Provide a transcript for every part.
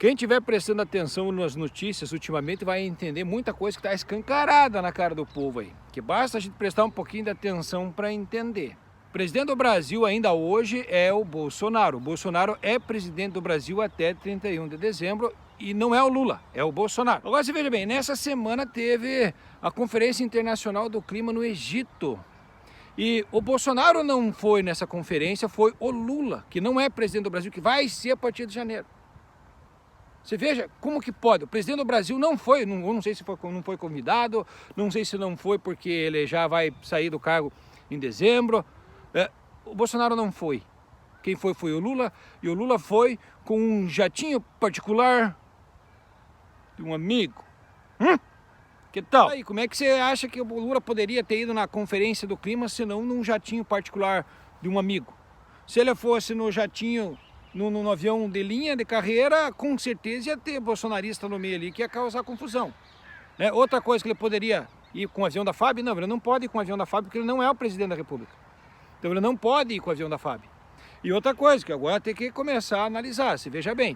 Quem estiver prestando atenção nas notícias ultimamente vai entender muita coisa que está escancarada na cara do povo aí. Que basta a gente prestar um pouquinho de atenção para entender. O presidente do Brasil ainda hoje é o Bolsonaro. O Bolsonaro é presidente do Brasil até 31 de dezembro e não é o Lula, é o Bolsonaro. Agora você veja bem, nessa semana teve a Conferência Internacional do Clima no Egito. E o Bolsonaro não foi nessa conferência, foi o Lula, que não é presidente do Brasil, que vai ser a partir de janeiro. Você veja como que pode. O presidente do Brasil não foi, não sei se não foi convidado, não sei se não foi porque ele já vai sair do cargo em dezembro. O Bolsonaro não foi. Quem foi o Lula, e o Lula foi com um jatinho particular de um amigo. Que tal? Aí, como é que você acha que o Lula poderia ter ido na conferência do clima se não num jatinho particular de um amigo? Se ele fosse no jatinho, no avião de linha, de carreira, com certeza ia ter bolsonarista no meio ali que ia causar confusão. Outra coisa que ele poderia ir com o avião da FAB, não, ele não pode ir com o avião da FAB porque ele não é o presidente da República. Então ele não pode ir com o avião da FAB. E outra coisa, que agora tem que começar a analisar, se veja bem.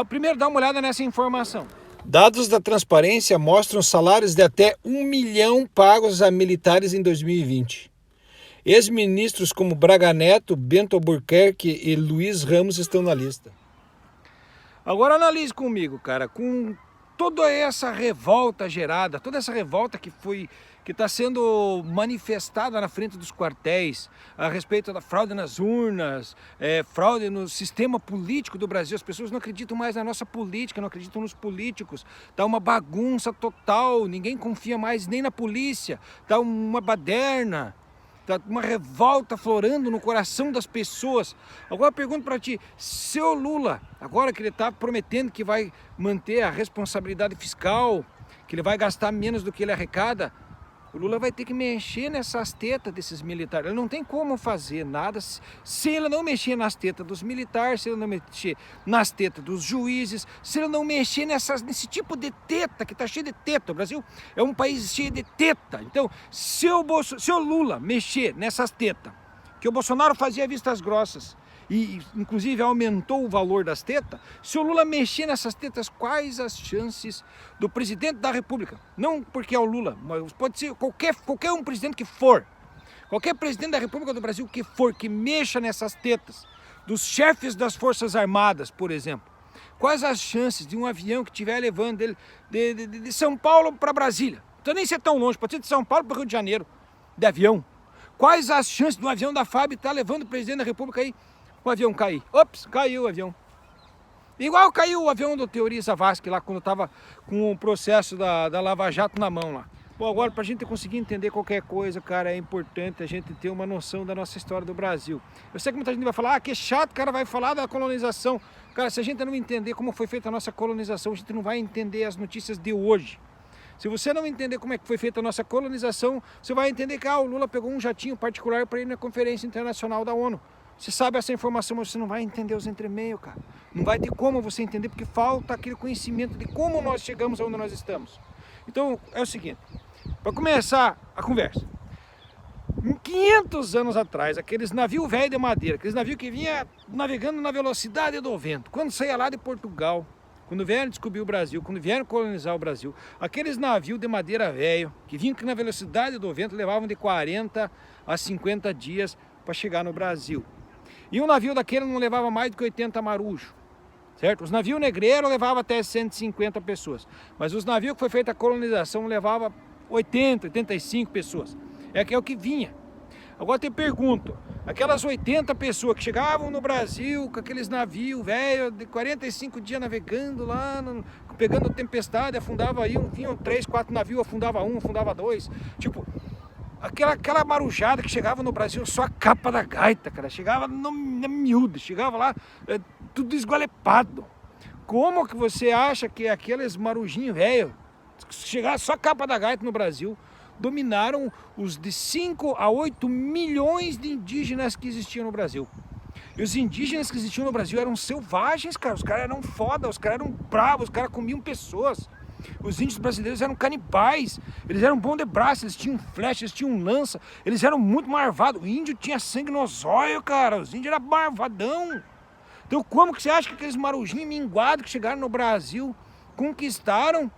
Primeiro dá uma olhada nessa informação. Dados da transparência mostram salários de até 1 milhão pagos a militares em 2020. Ex-ministros como Braga Neto, Bento Albuquerque e Luiz Ramos estão na lista. Agora analise comigo, cara, com toda essa revolta gerada, toda essa revolta que está sendo manifestada na frente dos quartéis a respeito da fraude nas urnas, fraude no sistema político do Brasil. As pessoas não acreditam mais na nossa política, não acreditam nos políticos. Está uma bagunça total, ninguém confia mais nem na polícia, está uma baderna. Está uma revolta florando no coração das pessoas. Agora eu pergunto para ti, seu Lula, agora que ele está prometendo que vai manter a responsabilidade fiscal, que ele vai gastar menos do que ele arrecada, o Lula vai ter que mexer nessas tetas desses militares. Ele não tem como fazer nada se ele não mexer nas tetas dos militares, se ele não mexer nas tetas dos juízes, se ele não mexer nesse tipo de teta, que está cheio de teta. O Brasil é um país cheio de teta. Então, se o Lula mexer nessas tetas, que o Bolsonaro fazia vistas grossas, e inclusive aumentou o valor das tetas, se o Lula mexer nessas tetas, quais as chances do presidente da República, não porque é o Lula, mas pode ser qualquer um presidente que for, qualquer presidente da República do Brasil que for, que mexa nessas tetas, dos chefes das Forças Armadas, por exemplo, quais as chances de um avião que estiver levando ele de São Paulo para Brasília, não precisa nem ser tão longe, pode ser de São Paulo para o Rio de Janeiro, de avião, quais as chances de um avião da FAB estar levando o presidente da República aí, o avião cair? Ops, caiu o avião. Igual caiu o avião do Teori Zavascki lá, quando estava com o processo da Lava Jato na mão lá. Bom, agora para a gente conseguir entender qualquer coisa, cara, é importante a gente ter uma noção da nossa história do Brasil. Eu sei que muita gente vai falar, que chato, o cara vai falar da colonização. Cara, se a gente não entender como foi feita a nossa colonização, a gente não vai entender as notícias de hoje. Se você não entender como é que foi feita a nossa colonização, você vai entender que o Lula pegou um jatinho particular para ir na Conferência Internacional da ONU. Você sabe essa informação, mas você não vai entender os entremeios, cara. Não vai ter como você entender, porque falta aquele conhecimento de como nós chegamos aonde nós estamos. Então, é o seguinte, para começar a conversa. 500 anos atrás, aqueles navios velhos de madeira, aqueles navios que vinha navegando na velocidade do vento, quando saía lá de Portugal, quando vieram descobrir o Brasil, quando vieram colonizar o Brasil, aqueles navios de madeira velho, que vinham na velocidade do vento, levavam de 40 a 50 dias para chegar no Brasil. E um navio daquele não levava mais do que 80 marujos, certo? Os navios negreiros levavam até 150 pessoas, mas os navios que foi feita a colonização levava 80, 85 pessoas. É o que vinha. Agora te pergunto, aquelas 80 pessoas que chegavam no Brasil com aqueles navios velhos de 45 dias navegando lá, pegando tempestade, afundava aí, vinham 3, 4 navios, afundava um, afundava dois, tipo... Aquela marujada que chegava no Brasil, só a capa da gaita, cara, chegava na miúda, chegava lá, tudo esgualepado. Como que você acha que aqueles marujinhos velhos, chegaram só a capa da gaita no Brasil, dominaram os de 5 a 8 milhões de indígenas que existiam no Brasil? E os indígenas que existiam no Brasil eram selvagens, cara, os caras eram foda, os caras eram bravos, os caras comiam pessoas. Os índios brasileiros eram canibais, eles eram bons de braço, eles tinham flecha, eles tinham lança, eles eram muito marvados. O índio tinha sangue no zóio, cara, os índios eram marvadão. Então como que você acha que aqueles marujinhos minguados que chegaram no Brasil, conquistaram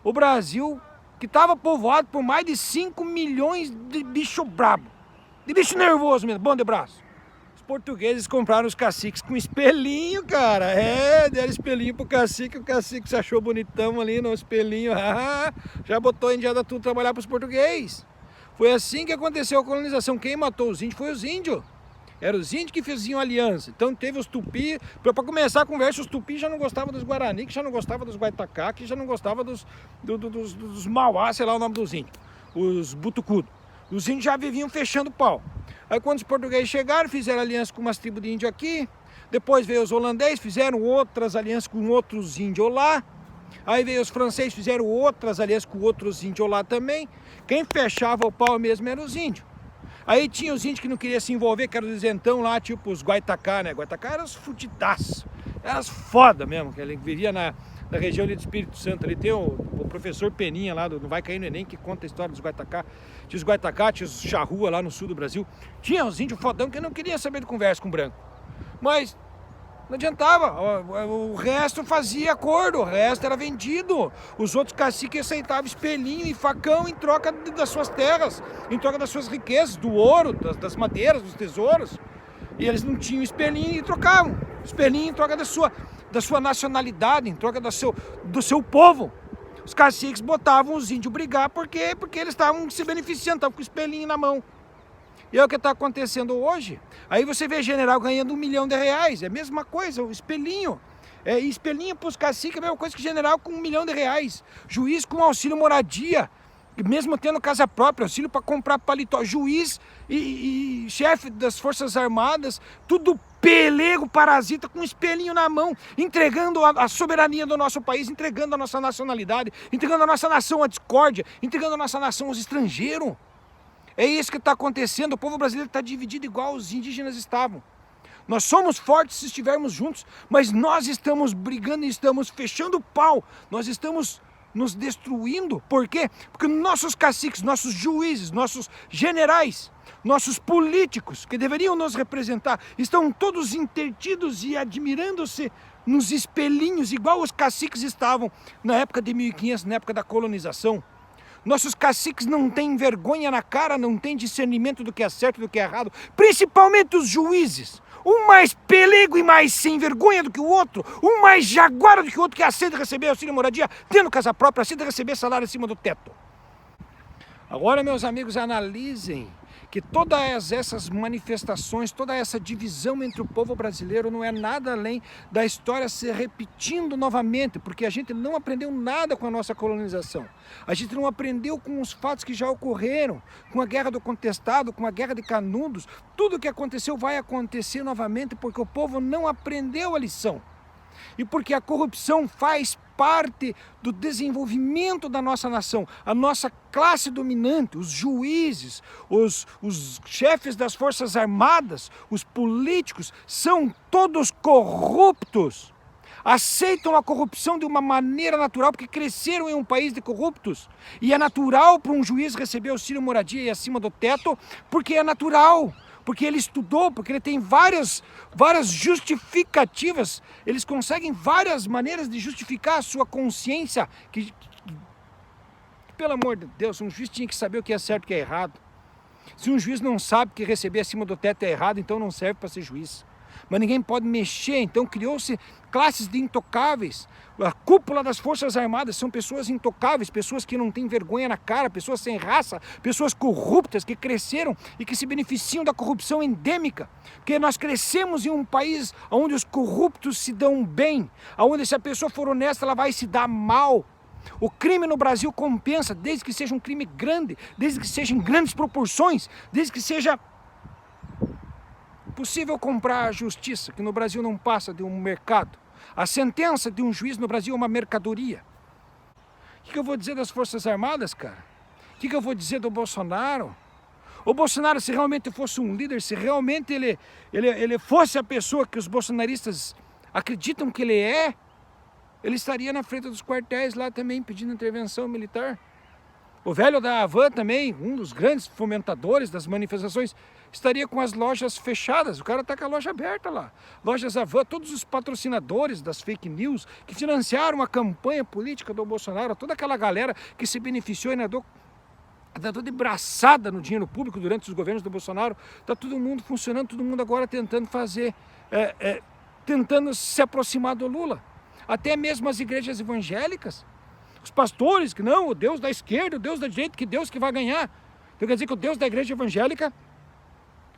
o Brasil, que estava povoado por mais de 5 milhões de bicho brabo, de bicho nervoso mesmo, bom de braço? Os portugueses compraram os caciques com espelhinho, cara. Deram espelhinho pro cacique, o cacique se achou bonitão ali no espelhinho. Já botou a indiada tudo trabalhar pros portugueses. Foi assim que aconteceu a colonização. Quem matou os índios foi os índios. Eram os índios que faziam aliança. Então teve os tupi. Para começar a conversa, os tupi já não gostavam dos guarani, que já não gostavam dos guaitacá, que já não gostavam dos mauá, sei lá o nome dos índios. Os butucudo. Os índios já viviam fechando pau. Aí quando os portugueses chegaram, fizeram aliança com umas tribos de índio aqui. Depois veio os holandeses, fizeram outras alianças com outros índios lá. Aí veio os franceses, fizeram outras alianças com outros índios lá também. Quem fechava o pau mesmo eram os índios. Aí tinha os índios que não queriam se envolver, que eram os isentão lá, tipo os guaitacá, né? Guaitacá eram os fudidaços. Eram as foda mesmo, que ele vivia na região ali do Espírito Santo. Ali tem o professor Peninha lá, do Não Vai Cair no Enem, que conta a história dos guaitacá. Tinha os guaitacá, tinha os charrua lá no sul do Brasil. Tinha os índios fodão que não queriam saber de conversa com branco. Mas não adiantava, o resto fazia acordo, o resto era vendido. Os outros caciques aceitavam espelhinho e facão em troca das suas terras, em troca das suas riquezas, do ouro, das madeiras, dos tesouros. E eles não tinham espelhinho e trocavam. Espelhinho em troca da sua nacionalidade, em troca do seu povo. Os caciques botavam os índios brigar, por quê? Porque eles estavam se beneficiando, estavam com o espelhinho na mão. E é o que está acontecendo hoje. Aí você vê general ganhando R$1 milhão, é a mesma coisa, o espelhinho. Espelhinho para os caciques é a mesma coisa que general com R$1 milhão. Juiz com auxílio moradia, mesmo tendo casa própria, auxílio para comprar paletó. Juiz e chefe das Forças Armadas, tudo pelego, parasita, com espelhinho na mão, entregando a soberania do nosso país, entregando a nossa nacionalidade, entregando a nossa nação à discórdia, entregando a nossa nação aos estrangeiros. É isso que está acontecendo. O povo brasileiro está dividido igual os indígenas estavam. Nós somos fortes se estivermos juntos, mas nós estamos brigando e estamos fechando o pau. Nós estamos nos destruindo. Por quê? Porque nossos caciques, nossos juízes, nossos generais, nossos políticos, que deveriam nos representar, estão todos intertidos e admirando-se nos espelhinhos, igual os caciques estavam na época de 1500, na época da colonização. Nossos caciques não têm vergonha na cara, não têm discernimento do que é certo e do que é errado. Principalmente os juízes. Um mais pelego e mais sem vergonha do que o outro. Um mais jaguara do que o outro, que aceita receber auxílio moradia, tendo casa própria, aceita receber salário acima do teto. Agora, meus amigos, analisem que todas essas manifestações, toda essa divisão entre o povo brasileiro não é nada além da história se repetindo novamente, porque a gente não aprendeu nada com a nossa colonização. A gente não aprendeu com os fatos que já ocorreram, com a Guerra do Contestado, com a Guerra de Canudos. Tudo o que aconteceu vai acontecer novamente porque o povo não aprendeu a lição. E porque a corrupção faz parte do desenvolvimento da nossa nação. A nossa classe dominante, os juízes, os chefes das Forças Armadas, os políticos, são todos corruptos. Aceitam a corrupção de uma maneira natural, porque cresceram em um país de corruptos. E é natural para um juiz receber auxílio moradia e acima do teto, porque é natural. Porque ele estudou, porque ele tem várias justificativas, eles conseguem várias maneiras de justificar a sua consciência, que pelo amor de Deus, um juiz tinha que saber o que é certo e o que é errado. Se um juiz não sabe que receber acima do teto é errado, então não serve para ser juiz. Mas ninguém pode mexer, então criou-se classes de intocáveis. A cúpula das Forças Armadas são pessoas intocáveis, pessoas que não têm vergonha na cara, pessoas sem raça, pessoas corruptas que cresceram e que se beneficiam da corrupção endêmica. Porque nós crescemos em um país onde os corruptos se dão bem, onde se a pessoa for honesta ela vai se dar mal. O crime no Brasil compensa, desde que seja um crime grande, desde que seja em grandes proporções, desde que seja possível comprar a justiça, que no Brasil não passa de um mercado. A sentença de um juiz no Brasil é uma mercadoria. O que eu vou dizer das Forças Armadas, cara? O que eu vou dizer do Bolsonaro? O Bolsonaro, se realmente fosse um líder, se realmente ele fosse a pessoa que os bolsonaristas acreditam que ele estaria na frente dos quartéis lá também, pedindo intervenção militar. O velho da Havan também, um dos grandes fomentadores das manifestações, estaria com as lojas fechadas. O cara está com a loja aberta lá. Lojas Avan, todos os patrocinadores das fake news que financiaram a campanha política do Bolsonaro, toda aquela galera que se beneficiou e nadou de braçada no dinheiro público durante os governos do Bolsonaro. Está todo mundo funcionando, todo mundo agora tentando fazer, tentando se aproximar do Lula. Até mesmo as igrejas evangélicas, os pastores, que não, o Deus da esquerda, o Deus da direita, que Deus que vai ganhar. Então quer dizer que o Deus da igreja evangélica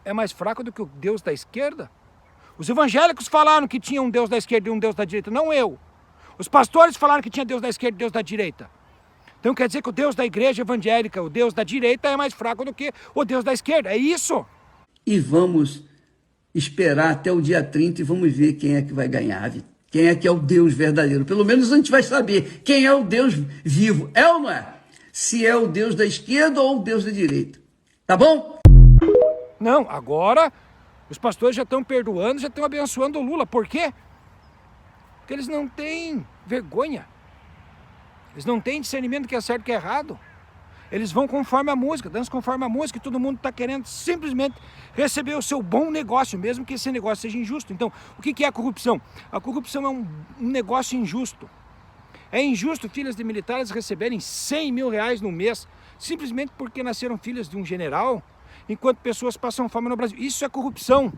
é mais fraco do que o Deus da esquerda? Os evangélicos falaram que tinha um Deus da esquerda e um Deus da direita, não eu. Os pastores falaram que tinha Deus da esquerda e Deus da direita. Então quer dizer que o Deus da igreja evangélica, o Deus da direita é mais fraco do que o Deus da esquerda, é isso? E vamos esperar até o dia 30 e vamos ver quem é que vai ganhar, quem é que é o Deus verdadeiro. Pelo menos a gente vai saber quem é o Deus vivo, é ou não é? Se é o Deus da esquerda ou o Deus da direita, tá bom? Não, agora os pastores já estão perdoando, já estão abençoando o Lula. Por quê? Porque eles não têm vergonha. Eles não têm discernimento do que é certo e que é errado. Eles vão conforme a música, dançam conforme a música, e todo mundo está querendo simplesmente receber o seu bom negócio, mesmo que esse negócio seja injusto. Então, o que é a corrupção? A corrupção é um negócio injusto. É injusto filhas de militares receberem 100 mil reais no mês, simplesmente porque nasceram filhas de um general, enquanto pessoas passam fome no Brasil. Isso é corrupção.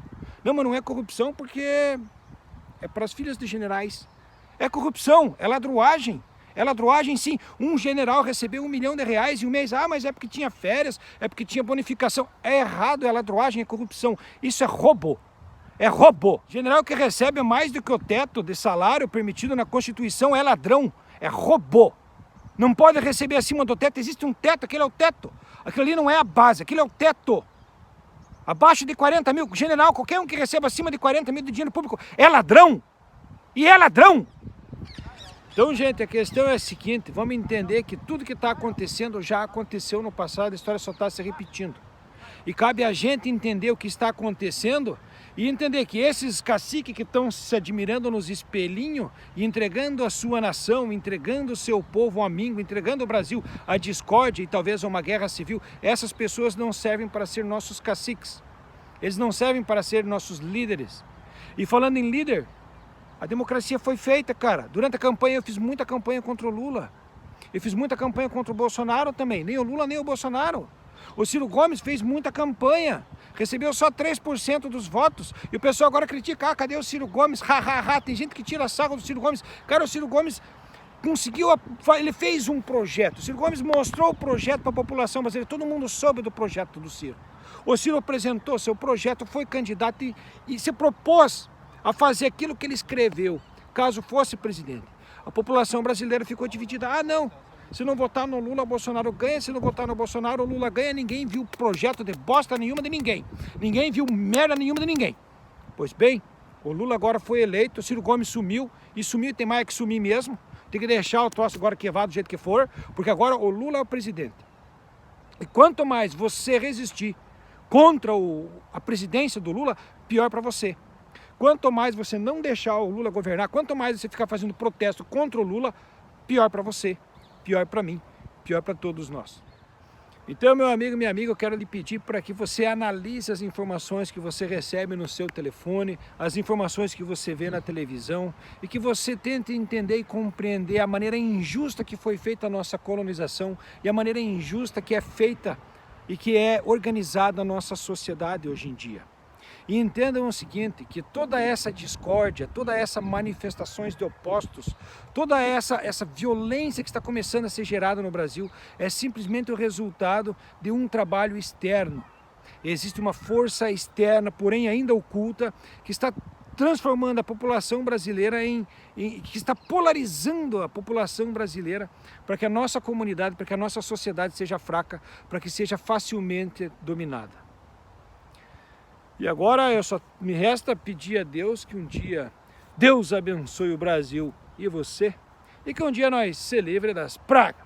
Não, mas não é corrupção porque é para as filhas de generais. É corrupção, é ladruagem. É ladruagem, sim. Um general recebeu R$1 milhão em um mês. Ah, mas é porque tinha férias, é porque tinha bonificação. É errado, é ladruagem, é corrupção. Isso é roubo. É roubo. General que recebe mais do que o teto de salário permitido na Constituição é ladrão. É roubo. Não pode receber acima do teto. Existe um teto, aquele é o teto. Aquilo ali não é a base, aquele é o teto. Abaixo de 40 mil. General, qualquer um que receba acima de 40 mil de dinheiro público é ladrão. E é ladrão. Então, gente, a questão é a seguinte, vamos entender que tudo que está acontecendo já aconteceu no passado, a história só está se repetindo. E cabe a gente entender o que está acontecendo e entender que esses caciques que estão se admirando nos espelhinhos e entregando a sua nação, entregando o seu povo ao amigo, entregando o Brasil à discórdia e talvez a uma guerra civil, essas pessoas não servem para ser nossos caciques. Eles não servem para ser nossos líderes. E falando em líder, a democracia foi feita, cara. Durante a campanha eu fiz muita campanha contra o Lula. Eu fiz muita campanha contra o Bolsonaro também. Nem o Lula, nem o Bolsonaro. O Ciro Gomes fez muita campanha. Recebeu só 3% dos votos. E o pessoal agora critica, cadê o Ciro Gomes? Tem gente que tira sarro do Ciro Gomes. Cara, o Ciro Gomes conseguiu, ele fez um projeto. O Ciro Gomes mostrou o projeto para a população brasileira. Todo mundo soube do projeto do Ciro. O Ciro apresentou seu projeto, foi candidato e se propôs a fazer aquilo que ele escreveu, caso fosse presidente. A população brasileira ficou dividida. Ah, não, se não votar no Lula, Bolsonaro ganha. Se não votar no Bolsonaro, o Lula ganha. Ninguém viu projeto de bosta nenhuma de ninguém. Ninguém viu merda nenhuma de ninguém. Pois bem, o Lula agora foi eleito, o Ciro Gomes sumiu, e sumiu tem mais que sumir mesmo. Tem que deixar o troço agora queimado do jeito que for, porque agora o Lula é o presidente. E quanto mais você resistir contra a presidência do Lula, pior para você. Quanto mais você não deixar o Lula governar, quanto mais você ficar fazendo protesto contra o Lula, pior para você, pior para mim, pior para todos nós. Então, meu amigo, minha amiga, eu quero lhe pedir para que você analise as informações que você recebe no seu telefone, as informações que você vê na televisão, e que você tente entender e compreender a maneira injusta que foi feita a nossa colonização e a maneira injusta que é feita e que é organizada a nossa sociedade hoje em dia. E entendam o seguinte, que toda essa discórdia, toda essa manifestações de opostos, toda essa violência que está começando a ser gerada no Brasil é simplesmente o resultado de um trabalho externo. Existe uma força externa, porém ainda oculta, que está transformando a população brasileira que está polarizando a população brasileira para que a nossa comunidade, para que a nossa sociedade seja fraca, para que seja facilmente dominada. E agora só me resta pedir a Deus que um dia Deus abençoe o Brasil e você, e que um dia nós se livre das pragas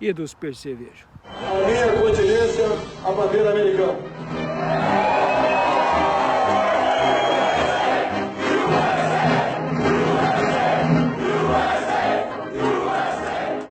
e dos percevejos. A minha continência, a bandeira americana.